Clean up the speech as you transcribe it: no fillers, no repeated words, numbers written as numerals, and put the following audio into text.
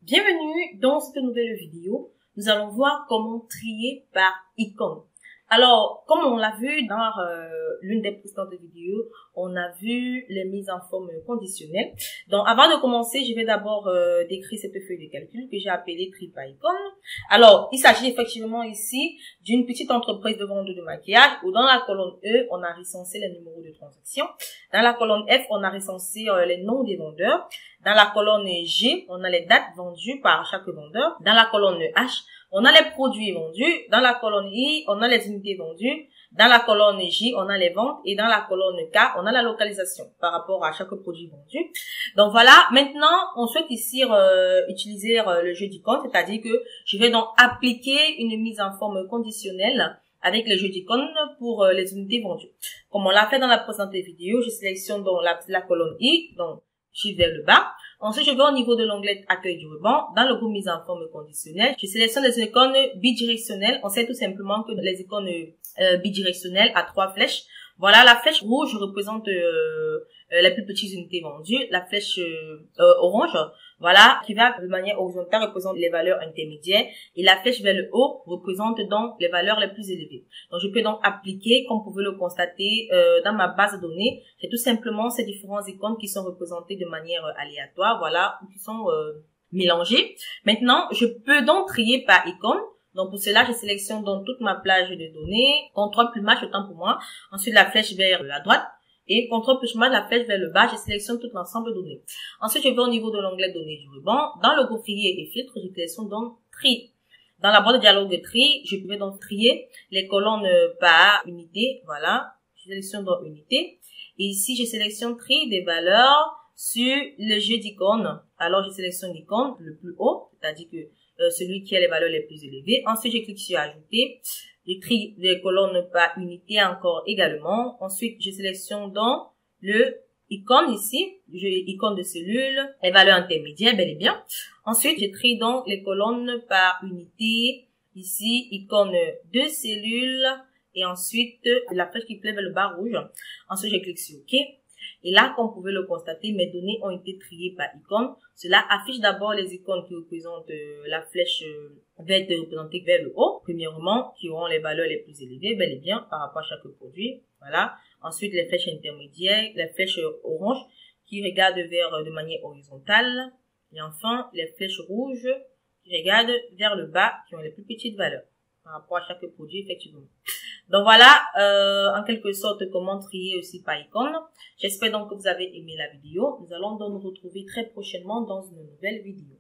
Bienvenue dans cette nouvelle vidéo. Nous allons voir comment trier par icône. Alors, comme on l'a vu dans l'une des précédentes vidéos, on a vu les mises en forme conditionnelles. Donc, avant de commencer, je vais d'abord décrire cette feuille de calcul que j'ai appelée tri par icône. Alors, il s'agit effectivement ici d'une petite entreprise de vente de maquillage où dans la colonne E, on a recensé les numéros de transaction. Dans la colonne F, on a recensé les noms des vendeurs. Dans la colonne G, on a les dates vendues par chaque vendeur. Dans la colonne H, on a les produits vendus. Dans la colonne I, on a les unités vendues. Dans la colonne J, on a les ventes. Et dans la colonne K, on a la localisation par rapport à chaque produit vendu. Donc voilà, maintenant, on souhaite ici utiliser le jeu d'icônes, c'est-à-dire que je vais donc appliquer une mise en forme conditionnelle avec le jeu d'icônes pour les unités vendues. Comme on l'a fait dans la précédente vidéo, je sélectionne donc la colonne I, donc je vais vers le bas. Ensuite, je vais au niveau de l'onglet accueil du ruban. Dans le groupe mise en forme conditionnelle, je sélectionne les icônes bidirectionnelles. On sait tout simplement que les icônes bidirectionnelles à 3 flèches. Voilà, la flèche rouge représente les plus petites unités vendues. La flèche orange, voilà, qui va de manière horizontale représente les valeurs intermédiaires. Et la flèche vers le haut représente donc les valeurs les plus élevées. Donc, je peux donc appliquer, comme vous pouvez le constater, dans ma base de données, c'est tout simplement ces différents icônes qui sont représentés de manière aléatoire, voilà, ou qui sont mélangées. Maintenant, je peux donc trier par icône. Donc, pour cela, je sélectionne donc toute ma plage de données. CTRL plus Maj, autant pour moi. Ensuite, la flèche vers la droite. Et CTRL plus Maj, la flèche vers le bas. Je sélectionne tout l'ensemble de données. Ensuite, je vais au niveau de l'onglet données du ruban. Dans le groupe filier et filtre, je sélectionne donc tri. Dans la boîte de dialogue tri, je vais donc trier les colonnes par unité. Voilà. Je sélectionne donc unité. Et ici, je sélectionne tri des valeurs sur le jeu d'icônes. Alors, je sélectionne l'icône le plus haut, c'est-à-dire que celui qui a les valeurs les plus élevées. Ensuite, je clique sur ajouter. Je trie les colonnes par unité encore également. Ensuite, je sélectionne donc le icône ici, icône de cellule, les valeurs intermédiaires, bel et bien. Ensuite, je trie donc les colonnes par unité. Ici, icône de cellule. Et ensuite, la flèche qui plaît vers le bas rouge. Ensuite, je clique sur OK. Et là, comme vous pouvez le constater, mes données ont été triées par icône. Cela affiche d'abord les icônes qui représentent la flèche verte représentée vers le haut. Premièrement, qui auront les valeurs les plus élevées, bel et bien, par rapport à chaque produit. Voilà. Ensuite, les flèches intermédiaires, les flèches oranges qui regardent vers de manière horizontale. Et enfin, les flèches rouges qui regardent vers le bas, qui ont les plus petites valeurs par rapport à chaque produit, effectivement. Donc voilà, en quelque sorte, comment trier aussi par icône. J'espère donc que vous avez aimé la vidéo. Nous allons donc nous retrouver très prochainement dans une nouvelle vidéo.